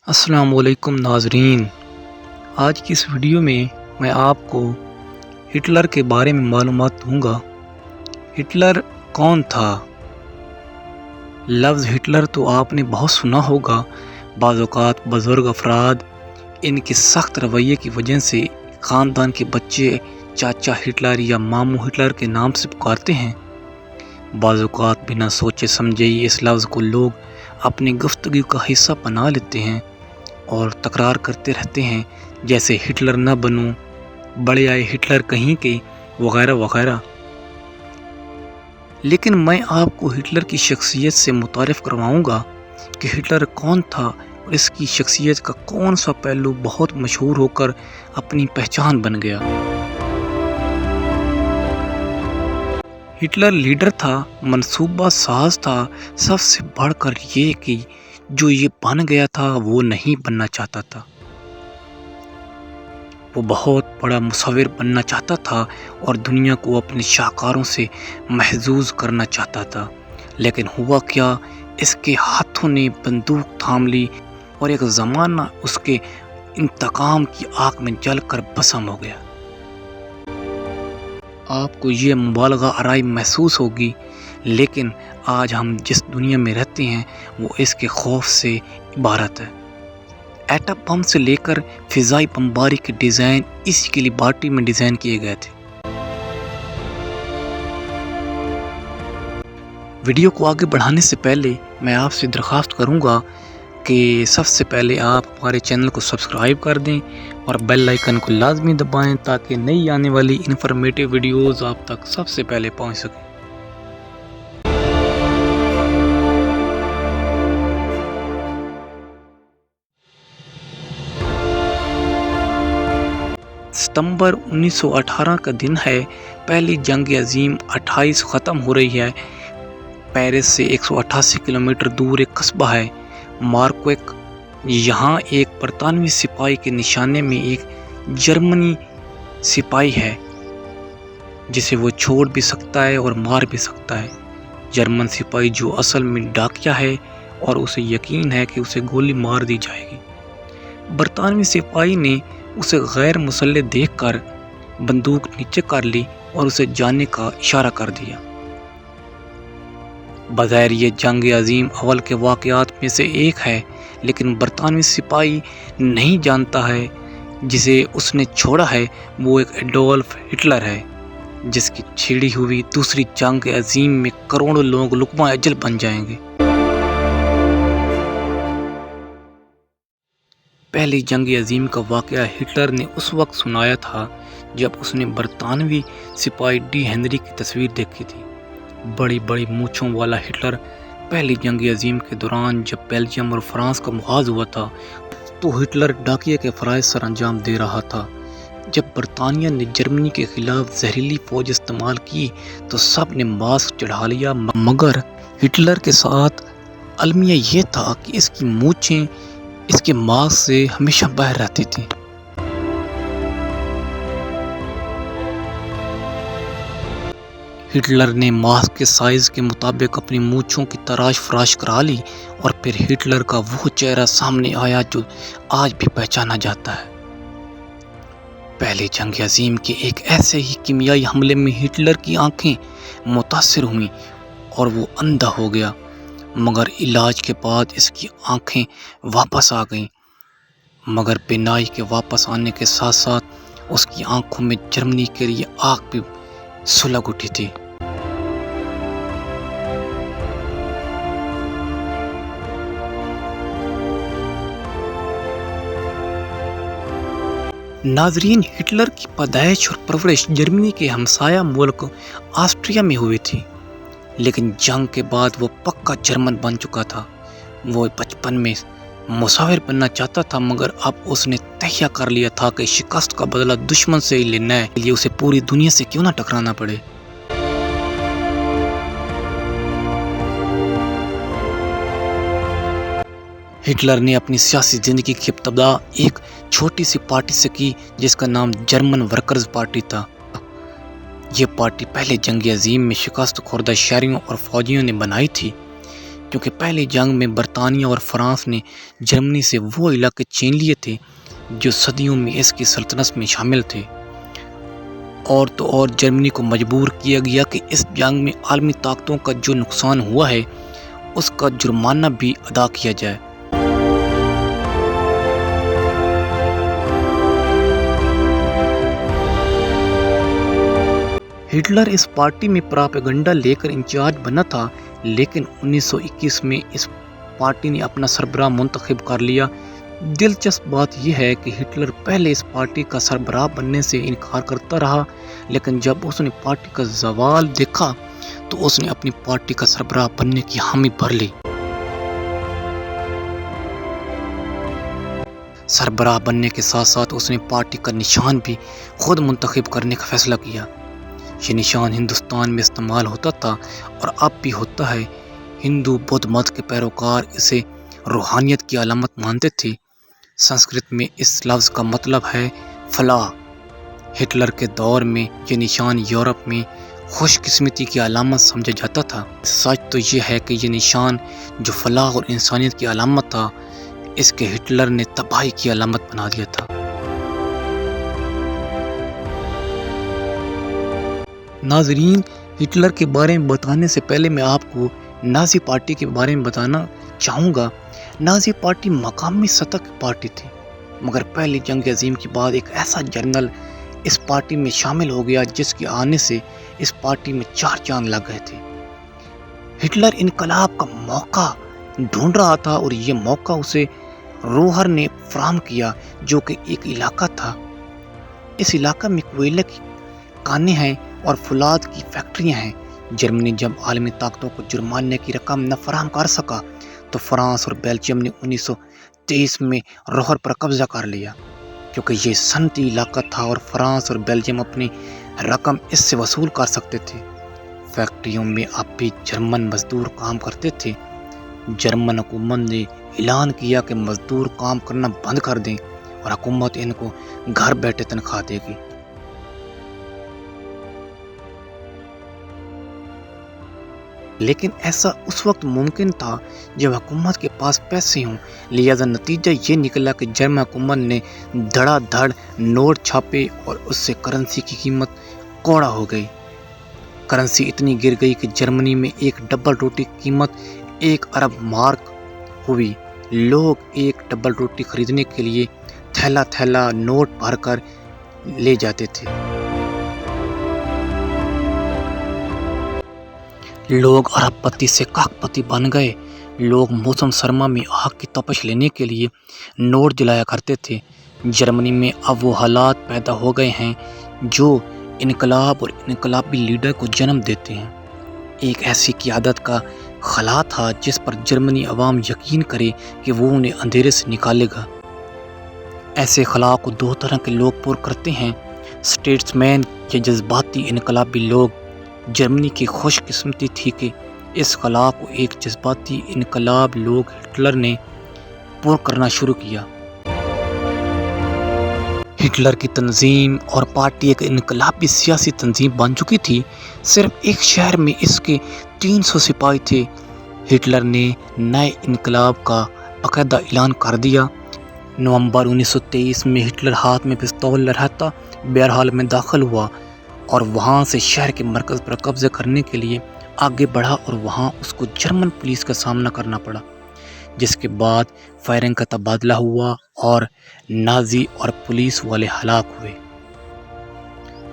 السلام علیکم ناظرین، آج کی اس ویڈیو میں آپ کو ہٹلر کے بارے میں معلومات دوں گا۔ ہٹلر کون تھا؟ لفظ ہٹلر تو آپ نے بہت سنا ہوگا۔ بعض اوقات بزرگ افراد ان کے سخت رویے کی وجہ سے خاندان کے بچے چاچا ہٹلر یا ماموں ہٹلر کے نام سے پکارتے ہیں۔ بعض اوقات بنا سوچے سمجھے اس لفظ کو لوگ اپنی گفتگو کا حصہ بنا لیتے ہیں اور تکرار کرتے رہتے ہیں، جیسے ہٹلر نہ بنو، بڑے آئے ہٹلر کہیں کے، وغیرہ وغیرہ۔ لیکن میں آپ کو ہٹلر کی شخصیت سے متعارف کرواؤں گا کہ ہٹلر کون تھا اور اس کی شخصیت کا کون سا پہلو بہت مشہور ہو کر اپنی پہچان بن گیا۔ ہٹلر لیڈر تھا، منصوبہ ساز تھا، سب سے بڑھ کر یہ کہ جو یہ بن گیا تھا وہ نہیں بننا چاہتا تھا۔ وہ بہت بڑا مصور بننا چاہتا تھا اور دنیا کو اپنے شاہکاروں سے محظوظ کرنا چاہتا تھا، لیکن ہوا کیا، اس کے ہاتھوں نے بندوق تھام لی اور ایک زمانہ اس کے انتقام کی آگ میں جل کر بھسم ہو گیا۔ آپ کو یہ مبالغہ آرائی محسوس ہوگی، لیکن آج ہم جس دنیا میں رہتے ہیں وہ اس کے خوف سے عبارت ہے۔ ایٹم بم سے لے کر فضائی بمباری کے ڈیزائن اسی کی لیبارٹی میں ڈیزائن کیے گئے تھے۔ ویڈیو کو آگے بڑھانے سے پہلے میں آپ سے درخواست کروں گا کہ سب سے پہلے آپ ہمارے چینل کو سبسکرائب کر دیں اور بیل آئیکن کو لازمی دبائیں تاکہ نئی آنے والی انفارمیٹیو ویڈیوز آپ تک سب سے پہلے پہنچ سکیں۔ ستمبر 1918 کا دن ہے۔ پہلی جنگ عظیم 28 ختم ہو رہی ہے۔ پیرس سے 188 کلومیٹر دور ایک قصبہ ہے مارکویک۔ یہاں ایک برطانوی سپاہی کے نشانے میں ایک جرمنی سپاہی ہے جسے وہ چھوڑ بھی سکتا ہے اور مار بھی سکتا ہے۔ جرمن سپاہی جو اصل میں ڈاکیا ہے اور اسے یقین ہے کہ اسے گولی مار دی جائے گی۔ برطانوی سپاہی نے اسے غیر مسلح دیکھ کر بندوق نیچے کر لی اور اسے جانے کا اشارہ کر دیا۔ بظاہر یہ جنگ عظیم اول کے واقعات میں سے ایک ہے، لیکن برطانوی سپاہی نہیں جانتا ہے جسے اس نے چھوڑا ہے وہ ایک ایڈولف ہٹلر ہے، جس کی چھیڑی ہوئی دوسری جنگ عظیم میں کروڑوں لوگ لقمہ اجل بن جائیں گے۔ پہلی جنگ عظیم کا واقعہ ہٹلر نے اس وقت سنایا تھا جب اس نے برطانوی سپاہی ڈی ہنری کی تصویر دیکھی تھی۔ بڑی بڑی مونچھوں والا ہٹلر پہلی جنگ عظیم کے دوران جب بیلجیم اور فرانس کا محاذ ہوا تھا تو ہٹلر ڈاکیہ کے فرائض سر انجام دے رہا تھا۔ جب برطانیہ نے جرمنی کے خلاف زہریلی فوج استعمال کی تو سب نے ماسک چڑھا لیا، مگر ہٹلر کے ساتھ المیہ یہ تھا کہ اس کی مونچھیں اس کے ماسک سے ہمیشہ باہر رہتی تھیں۔ ہٹلر نے ماسک کے سائز کے مطابق اپنی مونچھوں کی تراش فراش کرا لی اور پھر ہٹلر کا وہ چہرہ سامنے آیا جو آج بھی پہچانا جاتا ہے۔ پہلی جنگ عظیم کے ایک ایسے ہی کیمیائی حملے میں ہٹلر کی آنکھیں متاثر ہوئیں اور وہ اندھا ہو گیا، مگر علاج کے بعد اس کی آنکھیں واپس آ گئیں۔ مگر بینائی کے واپس آنے کے ساتھ ساتھ اس کی آنکھوں میں جرمنی کے لیے آگ بھی سلگ اٹھی تھی۔ ناظرین، ہٹلر کی پیدائش اور پرورش جرمنی کے ہمسایہ ملک آسٹریا میں ہوئی تھی، لیکن جنگ کے بعد وہ پکا جرمن بن چکا تھا۔ وہ بچپن میں مصور بننا چاہتا تھا، مگر اب اس نے تہیہ کر لیا تھا کہ شکست کا بدلہ دشمن سے ہی لینا ہے، اس لیے اسے پوری دنیا سے کیوں نہ ٹکرانا پڑے۔ ہٹلر نے اپنی سیاسی زندگی کی ابتدا ایک چھوٹی سی پارٹی سے کی جس کا نام جرمن ورکرز پارٹی تھا۔ یہ پارٹی پہلے جنگ عظیم میں شکست خوردہ شہریوں اور فوجیوں نے بنائی تھی۔ کیونکہ پہلی جنگ میں برطانیہ اور فرانس نے جرمنی سے وہ علاقے چھین لیے تھے جو صدیوں میں اس کی سلطنت میں شامل تھے، اور تو اور جرمنی کو مجبور کیا گیا کہ اس جنگ میں عالمی طاقتوں کا جو نقصان ہوا ہے اس کا جرمانہ بھی ادا کیا جائے۔ ہٹلر اس پارٹی میں پراپیگنڈا لے کر انچارج بنا تھا، لیکن 1921 میں اس پارٹی نے اپنا سربراہ منتخب کر لیا۔ دلچسپ بات یہ ہے کہ ہٹلر پہلے اس پارٹی کا سربراہ بننے سے انکار کرتا رہا، لیکن جب اس نے پارٹی کا زوال دیکھا تو اس نے اپنی پارٹی کا سربراہ بننے کی حامی بھر لی۔ سربراہ بننے کے ساتھ ساتھ اس نے پارٹی کا نشان بھی خود منتخب کرنے کا فیصلہ کیا۔ یہ نشان ہندوستان میں استعمال ہوتا تھا اور اب بھی ہوتا ہے۔ ہندو بدھ مت کے پیروکار اسے روحانیت کی علامت مانتے تھے۔ سنسکرت میں اس لفظ کا مطلب ہے فلاح۔ ہٹلر کے دور میں یہ نشان یورپ میں خوش قسمتی کی علامت سمجھا جاتا تھا۔ سچ تو یہ ہے کہ یہ نشان جو فلاح اور انسانیت کی علامت تھا، اس کے ہٹلر نے تباہی کی علامت بنا دیا تھا۔ ناظرین، ہٹلر کے بارے میں بتانے سے پہلے میں آپ کو نازی پارٹی کے بارے میں بتانا چاہوں گا۔ نازی پارٹی مقامی سطح کی پارٹی تھی، مگر پہلی جنگ عظیم کے بعد ایک ایسا جنرل اس پارٹی میں شامل ہو گیا جس کے آنے سے اس پارٹی میں 4 چاند لگ گئے تھے۔ ہٹلر انقلاب کا موقع ڈھونڈ رہا تھا اور یہ موقع اسے روہر نے فراہم کیا، جو کہ ایک علاقہ تھا۔ اس علاقہ میں کوئلے کی کانیں ہیں اور فولاد کی فیکٹریاں ہیں۔ جرمنی جب عالمی طاقتوں کو جرمانے کی رقم نہ فراہم کر سکا تو فرانس اور بیلجیم نے 1923 میں روہر پر قبضہ کر لیا، کیونکہ یہ صنعتی علاقہ تھا اور فرانس اور بیلجیم اپنی رقم اس سے وصول کر سکتے تھے۔ فیکٹریوں میں اب بھی جرمن مزدور کام کرتے تھے۔ جرمن حکومت نے اعلان کیا کہ مزدور کام کرنا بند کر دیں اور حکومت ان کو گھر بیٹھے تنخواہ دے گی۔ لیکن ایسا اس وقت ممکن تھا جب حکومت کے پاس پیسے ہوں، لہذا نتیجہ یہ نکلا کہ جرمن حکومت نے دھڑا دھڑ نوٹ چھاپے اور اس سے کرنسی کی قیمت کوڑا ہو گئی۔ کرنسی اتنی گر گئی کہ جرمنی میں ایک ڈبل روٹی کی قیمت 1 ارب مارک ہوئی۔ لوگ ایک ڈبل روٹی خریدنے کے لیے تھیلا تھیلا نوٹ بھر کر لے جاتے تھے۔ لوگ ارب پتی سے کاک پتی بن گئے۔ لوگ موسم سرما میں آگ کی تپش لینے کے لیے نوٹ جلایا کرتے تھے۔ جرمنی میں اب وہ حالات پیدا ہو گئے ہیں جو انقلاب اور انقلابی لیڈر کو جنم دیتے ہیں۔ ایک ایسی قیادت کا خلا تھا جس پر جرمنی عوام یقین کرے کہ وہ انہیں اندھیرے سے نکالے گا۔ ایسے خلا کو 2 طرح کے لوگ پر کرتے ہیں، سٹیٹس مین یا جذباتی انقلابی لوگ۔ جرمنی کی خوش قسمتی تھی کہ اس خلا کو ایک جذباتی انقلاب لوگ ہٹلر نے پر کرنا شروع کیا۔ ہٹلر کی تنظیم اور پارٹی ایک انقلابی سیاسی تنظیم بن چکی تھی۔ صرف ایک شہر میں اس کے 300 سپاہی تھے۔ ہٹلر نے نئے انقلاب کا باقاعدہ اعلان کر دیا۔ نومبر 1923 میں ہٹلر ہاتھ میں پستول لہراتا بہرحال میں داخل ہوا اور وہاں سے شہر کے مرکز پر قبضہ کرنے کے لیے آگے بڑھا، اور وہاں اس کو جرمن پولیس کا سامنا کرنا پڑا، جس کے بعد فائرنگ کا تبادلہ ہوا اور نازی اور پولیس والے ہلاک ہوئے۔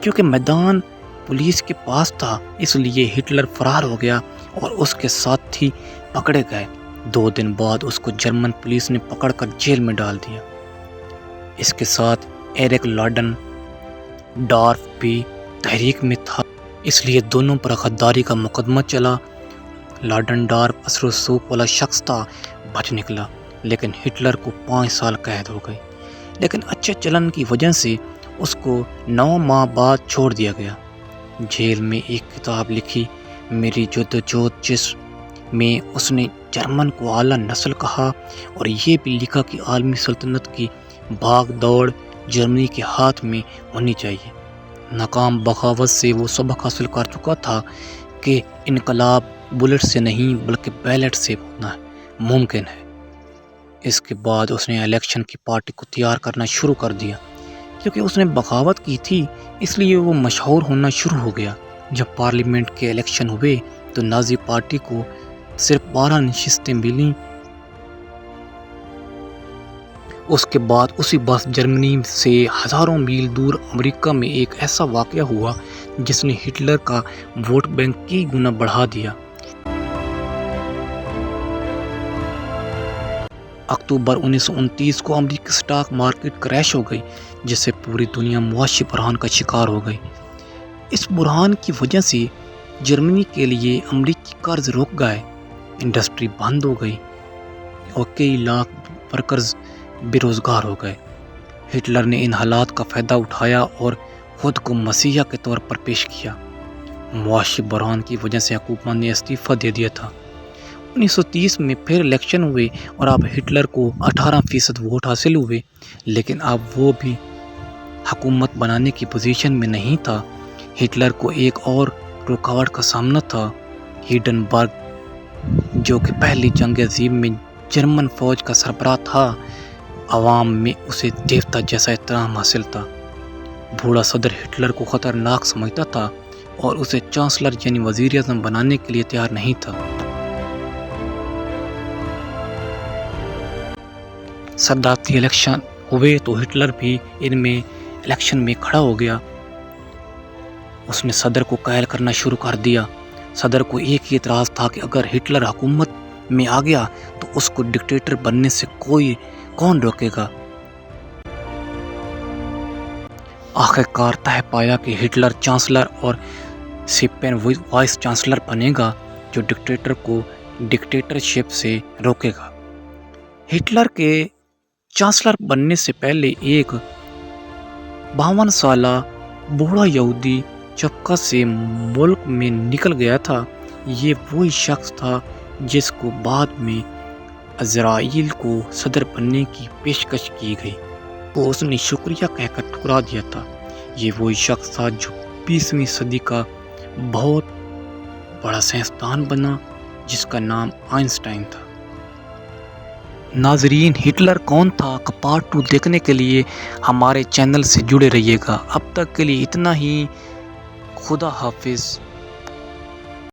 کیونکہ میدان پولیس کے پاس تھا اس لیے ہٹلر فرار ہو گیا اور اس کے ساتھی پکڑے گئے۔ 2 دن بعد اس کو جرمن پولیس نے پکڑ کر جیل میں ڈال دیا۔ اس کے ساتھ ایرک لاڈن ڈارف بھی تحریک میں تھا، اس لیے دونوں پر غداری کا مقدمہ چلا۔ لاڈن ڈارف اثر و رسوخ والا شخص تھا، بچ نکلا، لیکن ہٹلر کو 5 سال قید ہو گئی۔ لیکن اچھے چلن کی وجہ سے اس کو 9 ماہ بعد چھوڑ دیا گیا۔ جیل میں ایک کتاب لکھی، میری جدوجہد، جس میں اس نے جرمن کو اعلیٰ نسل کہا اور یہ بھی لکھا کہ عالمی سلطنت کی بھاگ دوڑ جرمنی کے ہاتھ میں ہونی چاہیے۔ ناکام بغاوت سے وہ سبق حاصل کر چکا تھا کہ انقلاب بلٹ سے نہیں بلکہ بیلٹ سے ہونا ممکن ہے۔ اس کے بعد اس نے الیکشن کی پارٹی کو تیار کرنا شروع کر دیا۔ کیونکہ اس نے بغاوت کی تھی اس لیے وہ مشہور ہونا شروع ہو گیا۔ جب پارلیمنٹ کے الیکشن ہوئے تو نازی پارٹی کو صرف 12 نشستیں ملیں۔ اس کے بعد اسی برس جرمنی سے ہزاروں میل دور امریکہ میں ایک ایسا واقعہ ہوا جس نے ہٹلر کا ووٹ بینک کئی گنا بڑھا دیا۔ اکتوبر 1929 کو امریکی سٹاک مارکیٹ کریش ہو گئی جس سے پوری دنیا معاشی بحران کا شکار ہو گئی۔ اس بحران کی وجہ سے جرمنی کے لیے امریکی قرض رک گئے، انڈسٹری بند ہو گئی اور کئی لاکھ ورکرز بے روزگار ہو گئے۔ ہٹلر نے ان حالات کا فائدہ اٹھایا اور خود کو مسیحا کے طور پر پیش کیا۔ معاشی بحران کی وجہ سے حکومت نے استعفیٰ دے دیا تھا۔ 1930 میں پھر الیکشن ہوئے اور اب ہٹلر کو 18% ووٹ حاصل ہوئے، لیکن اب وہ بھی حکومت بنانے کی پوزیشن میں نہیں تھا۔ ہٹلر کو ایک اور رکاوٹ کا سامنا تھا، ہنڈنبرگ جو کہ پہلی جنگ عظیم میں جرمن فوج کا سربراہ تھا۔ عوام میں اسے دیوتا جیسا احترام حاصل تھا۔ بوڑھا صدر ہٹلر کو خطرناک سمجھتا تھا اور اسے چانسلر یعنی وزیر اعظم بنانے کے لیے تیار نہیں تھا۔ صدارتی الیکشن ہوئے تو ہٹلر بھی ان میں الیکشن میں کھڑا ہو گیا۔ اس نے صدر کو قائل کرنا شروع کر دیا۔ صدر کو ایک ہی اعتراض تھا کہ اگر ہٹلر حکومت میں آ گیا تو اس کو ڈکٹیٹر بننے سے کون روکے گا۔ آخرکار طے پایا کہ ہٹلر چانسلر اور سپین وائس چانسلر بنے گا جو ڈکٹیٹر کو ڈکٹیٹرشپ سے روکے گا۔ ہٹلر کے چانسلر بننے سے پہلے ایک 52 سالہ بوڑھا یہودی چپکا سے ملک میں نکل گیا تھا۔ یہ وہی شخص تھا جس کو بعد میں عزرائیل کو صدر بننے کی پیشکش کی گئی، وہ اس نے شکریہ کہہ کر ٹھکرا دیا تھا۔ یہ وہی شخص تھا جو 20ویں صدی کا بہت بڑا سائنسدان بنا جس کا نام آئنسٹائن تھا۔ ناظرین، ہٹلر کون تھا کا پارٹ 2 دیکھنے کے لیے ہمارے چینل سے جڑے رہیے گا۔ اب تک کے لیے اتنا ہی، خدا حافظ۔